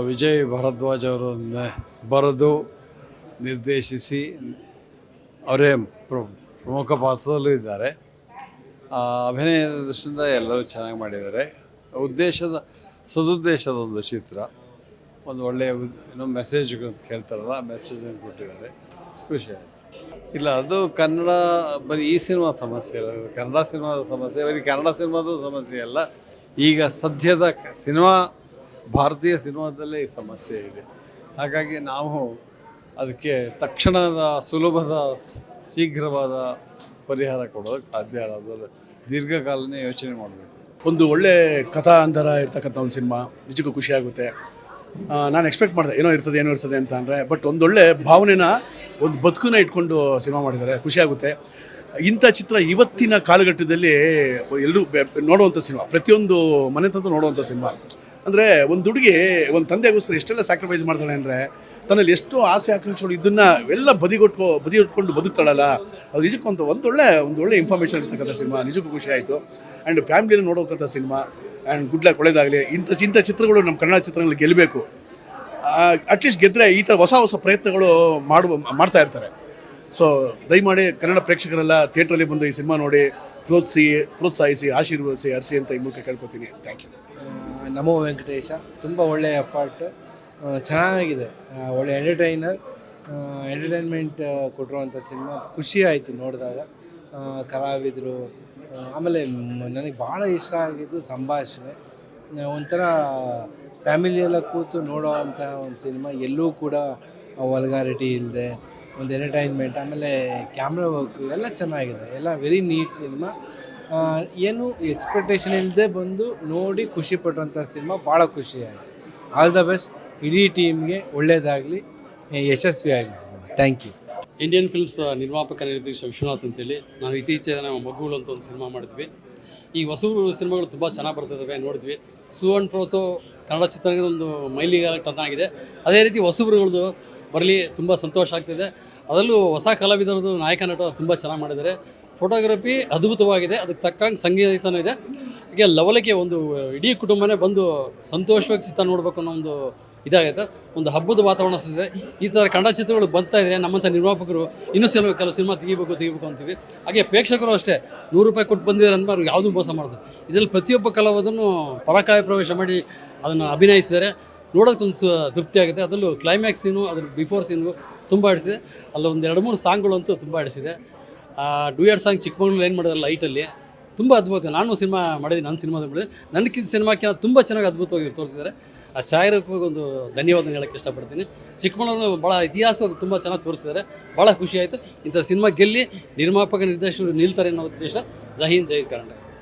ವಿಜಯ್ ಭರದ್ವಾಜ್ ಅವರು ಬರೆದು ನಿರ್ದೇಶಿಸಿ ಅವರೇ ಪ್ರಮುಖ ಪಾತ್ರದಲ್ಲೂ ಇದ್ದಾರೆ. ಅಭಿನಯದ ದೃಷ್ಟಿಯಿಂದ ಎಲ್ಲರೂ ಚೆನ್ನಾಗಿ ಮಾಡಿದ್ದಾರೆ. ಸದುದ್ದೇಶದ ಒಂದು ಚಿತ್ರ, ಒಂದು ಒಳ್ಳೆಯ ಏನೋ ಮೆಸೇಜ್ ಅಂತ ಹೇಳ್ತಾರಲ್ಲ, ಮೆಸೇಜನ್ನು ಕೊಟ್ಟಿದ್ದಾರೆ. ಖುಷಿ ಆಯಿತು. ಇಲ್ಲ, ಅದು ಕನ್ನಡ ಬರೀ ಈ ಸಿನಿಮಾ ಸಮಸ್ಯೆ ಅಲ್ಲ, ಕನ್ನಡ ಸಿನಿಮಾದ ಸಮಸ್ಯೆ, ಬರೀ ಕನ್ನಡ ಸಿನಿಮಾದ ಸಮಸ್ಯೆ ಅಲ್ಲ, ಈಗ ಸದ್ಯದ ಸಿನಿಮಾ ಭಾರತೀಯ ಸಿನಿಮಾದಲ್ಲೇ ಈ ಸಮಸ್ಯೆ ಇದೆ. ಹಾಗಾಗಿ ನಾವು ಅದಕ್ಕೆ ತಕ್ಷಣದ ಸುಲಭದ ಶೀಘ್ರವಾದ ಪರಿಹಾರ ಕೊಡೋದಕ್ಕೆ ಸಾಧ್ಯ ಅಲ್ಲ. ಅದರ ದೀರ್ಘಕಾಲನೇ ಯೋಚನೆ ಮಾಡಬೇಕು. ಒಂದು ಒಳ್ಳೆ ಕಥಾಂತರ ಇರ್ತಕ್ಕಂಥ ಒಂದು ಸಿನಿಮಾ ನಿಜಕ್ಕೂ ಖುಷಿಯಾಗುತ್ತೆ. ನಾನು ಎಕ್ಸ್ಪೆಕ್ಟ್ ಮಾಡಿದೆ ಏನೋ ಇರ್ತದೆ ಅಂತ ಅಂದರೆ, ಬಟ್ ಒಂದೊಳ್ಳೆ ಭಾವನೆನ ಒಂದು ಬದುಕನ್ನ ಇಟ್ಕೊಂಡು ಸಿನಿಮಾ ಮಾಡಿದ್ದಾರೆ. ಖುಷಿಯಾಗುತ್ತೆ. ಇಂಥ ಚಿತ್ರ ಇವತ್ತಿನ ಕಾಲಘಟ್ಟದಲ್ಲಿ ಎಲ್ಲರೂ ನೋಡುವಂಥ ಸಿನಿಮಾ, ಪ್ರತಿಯೊಂದು ಮನೆ ತಂದು ನೋಡುವಂಥ ಸಿನಿಮಾ. ಅಂದರೆ ಒಂದು ಹುಡುಗಿ ಒಂದು ತಂದೆಗೋಸ್ಕರ ಎಷ್ಟೆಲ್ಲ ಸ್ಯಾಕ್ರಿಫೈಸ್ ಮಾಡ್ತಾಳೆ ಅಂದರೆ, ತನ್ನಲ್ಲಿ ಎಷ್ಟು ಆಸೆ ಆಕಾಂಕ್ಷೆಗಳು ಇದನ್ನು ಎಲ್ಲ ಬದಿಗೊಟ್ಕೊಂಡು ಬದುಕ್ತಾಳಲ್ಲ, ಅದು ನಿಜಕ್ಕೂ ಒಂದೊಳ್ಳೆ ಇನ್ಫಾರ್ಮೇಷನ್ ಇರ್ತಕ್ಕಂಥ ಸಿನಿಮಾ. ನಿಜಕ್ಕೂ ಖುಷಿ ಆಯಿತು. ಆ್ಯಂಡ್ ಫ್ಯಾಮಿಲಿನ ನೋಡೋಕ್ಕಂಥ ಸಿನಿಮಾ. ಆ್ಯಂಡ್ ಗುಡ್ ಲಕ್, ಒಳ್ಳೆಯದಾಗಲಿ. ಇಂಥ ಚಿತ್ರಗಳು ನಮ್ಮ ಕನ್ನಡ ಚಿತ್ರಗಳಲ್ಲಿ ಗೆಲ್ಲಬೇಕು. ಅಟ್ಲೀಸ್ಟ್ ಗೆದ್ದರೆ ಈ ಥರ ಹೊಸ ಪ್ರಯತ್ನಗಳು ಮಾಡ್ತಾ ಇರ್ತಾರೆ. ಸೊ ದಯಮಾಡಿ ಕನ್ನಡ ಪ್ರೇಕ್ಷಕರೆಲ್ಲ ಥಿಯೇಟ್ರಲ್ಲಿ ಬಂದು ಈ ಸಿನಿಮಾ ನೋಡಿ ಪ್ರೋತ್ಸಾಹಿಸಿ ಆಶೀರ್ವದಿಸಿ ಹರಿಸಿ ಅಂತ ಈ ಮೂಲಕ ಕೇಳ್ಕೊತೀನಿ. Thank you. ನಮೋ ವೆಂಕಟೇಶ. ತುಂಬ ಒಳ್ಳೆಯ ಎಫರ್ಟ್, ಚೆನ್ನಾಗಿದೆ. ಒಳ್ಳೆ ಎಂಟರ್ಟೈನ್ಮೆಂಟ್ ಕೊಟ್ಟಿರುವಂಥ ಸಿನಿಮಾ. ಖುಷಿ ಆಯಿತು ನೋಡಿದಾಗ. ಕಲಾವಿದರು, ಆಮೇಲೆ ನನಗೆ ಭಾಳ ಇಷ್ಟ ಆಗಿದ್ದು ಸಂಭಾಷಣೆ. ಒಂಥರ ಫ್ಯಾಮಿಲಿಯೆಲ್ಲ ಕೂತು ನೋಡೋವಂಥ ಒಂದು ಸಿನಿಮಾ. ಎಲ್ಲೂ ಕೂಡ ವಲ್ಗಾರಿಟಿ ಇಲ್ಲದೆ ಒಂದು ಎಂಟರ್ಟೈನ್ಮೆಂಟ್, ಆಮೇಲೆ ಕ್ಯಾಮ್ರಾ ವರ್ಕು ಎಲ್ಲ ಚೆನ್ನಾಗಿದೆ. ಎಲ್ಲ ವೆರಿ ನೀಟ್ ಸಿನಿಮಾ. ಏನು ಎಕ್ಸ್ಪೆಕ್ಟೇಷನ್ ಇಲ್ಲದೆ ಬಂದು ನೋಡಿ ಖುಷಿ ಪಟ್ಟಂಥ ಸಿನಿಮಾ. ಭಾಳ ಖುಷಿ ಆಯಿತು. ಆಲ್ ದ ಬೆಸ್ಟ್ ಇಡೀ ಟೀಮ್ಗೆ. ಒಳ್ಳೆಯದಾಗಲಿ, ಯಶಸ್ವಿಯಾಗಲಿ cinema. Thank you. Indian films ನಿರ್ಮಾಪಕ ನಿರ್ದೇಶಕ ವಿಶ್ವನಾಥ್ ಅಂತೇಳಿ. ನಾವು ಇತ್ತೀಚೆಗೆ ನಾವು ಮಗುಗಳು ಅಂತ ಒಂದು ಸಿನಿಮಾ ಮಾಡಿದ್ವಿ. ಈ ಹೊಸೂರು ಸಿನಿಮಾಗಳು ತುಂಬ ಚೆನ್ನಾಗಿ ಬರ್ತಿದ್ದಾವೆ, ನೋಡಿದ್ವಿ. ಸುವರ್ಣ ಫ್ರೋಸು ಕನ್ನಡ ಚಿತ್ರರಂಗದ ಒಂದು ಮೈಲಿಗೆ ಟರ್ನ್ ಆಗಿದೆ. ಅದೇ ರೀತಿ ಹೊಸಬ್ರುಗಳದ್ದು ಬರಲಿ, ತುಂಬ ಸಂತೋಷ ಆಗ್ತಿದೆ. ಅದರಲ್ಲೂ ಹೊಸ ಕಲಾವಿದರದ್ದು ನಾಯಕ ನಟ ತುಂಬ ಚೆನ್ನಾಗಿ ಮಾಡಿದ್ದಾರೆ. ಫೋಟೋಗ್ರಫಿ ಅದ್ಭುತವಾಗಿದೆ, ಅದಕ್ಕೆ ತಕ್ಕಂಗೆ ಸಂಗೀತನೂ ಇದೆ. ಹೀಗೆ ಲವಲಕ್ಕೆ ಒಂದು ಇಡೀ ಕುಟುಂಬನೇ ಬಂದು ಸಂತೋಷವಾಗಿ ಚಿತ್ರ ನೋಡಬೇಕು ಅನ್ನೋ ಒಂದು ಇದಾಗೈತೆ. ಒಂದು ಹಬ್ಬದ ವಾತಾವರಣ ಸಿಗುತ್ತೆ. ಈ ಥರ ಕನ್ನಡ ಚಿತ್ರಗಳು ಬರ್ತಾ ಇದ್ದಾರೆ. ನಮ್ಮಂಥ ನಿರ್ಮಾಪಕರು ಇನ್ನೂ ಕೆಲವು ಸಿನಿಮಾ ತೆಗಿಬೇಕು ಅಂತೀವಿ. ಹಾಗೆ ಪ್ರೇಕ್ಷಕರು ಅಷ್ಟೇ, ₹100 ಕೊಟ್ಟು ಬಂದಿದ್ದಾರೆ ಅಂದ್ಮೇಲೆ ಅವ್ರು ಯಾವುದೂ ಮೋಸ ಮಾಡ್ತಾರೆ. ಇದರಲ್ಲಿ ಪ್ರತಿಯೊಬ್ಬ ಕಲಾವಿದನೂ ಪರಕಾಯ ಪ್ರವೇಶ ಮಾಡಿ ಅದನ್ನು ಅಭಿನಯಿಸಿದ್ದಾರೆ. ನೋಡೋಕ್ಕೆ ತೃಪ್ತಿ ಆಗುತ್ತೆ. ಅದರಲ್ಲೂ ಕ್ಲೈಮ್ಯಾಕ್ಸ್ ಸೀನು, ಅದ್ರ ಬಿಫೋರ್ ಸೀನ್ಗೂ ತುಂಬ ಆಡಿಸಿದೆ. ಅಲ್ಲೊಂದು 2-3 ಸಾಂಗ್ಗಳಂತೂ ತುಂಬ ಆಡಿಸಿದೆ. ಡ್ಯೂಯೆಟ್ ಸಾಂಗ್ ಚಿಕ್ಕಮಗಳೂರು ಏನು ಮಾಡಿದ್ರೆ ಲೈಟಲ್ಲಿ ತುಂಬ ಅದ್ಭುತ. ನಾನು ಸಿನಿಮಾ ಮಾಡಿದ್ದೀನಿ, ನನ್ನ ಸಿನಿಮಾದಲ್ಲಿ ಮಾಡಿದೆ. ನನಗಿಂತ ಸಿನಿಮಾಕ್ಕೆ ತುಂಬ ಚೆನ್ನಾಗಿ ಅದ್ಭುತವಾಗಿ ತೋರಿಸಿದ್ದಾರೆ. ಆ ಛಾಯಾಗ್ರಾಹಕರಿಗೆ ಒಂದು ಧನ್ಯವಾದ ಹೇಳೋಕ್ಕೆ ಇಷ್ಟಪಡ್ತೀನಿ. ಚಿಕ್ಕಮಗಳೂರು ಭಾಳ ಇತಿಹಾಸವಾಗಿ ತುಂಬ ಚೆನ್ನಾಗಿ ತೋರಿಸಿದ್ದಾರೆ. ಭಾಳ ಖುಷಿ ಆಯಿತು. ಇಂಥ ಸಿನಿಮಾ ಗೆಲ್ಲಿ ನಿರ್ಮಾಪಕ ನಿರ್ದೇಶಕರು ನಿಲ್ತಾರೆ ಅನ್ನೋ ಉದ್ದೇಶ. ಜೈ ಹಿಂದ್, ಜೈ ಕರ್ನಾಟಕ.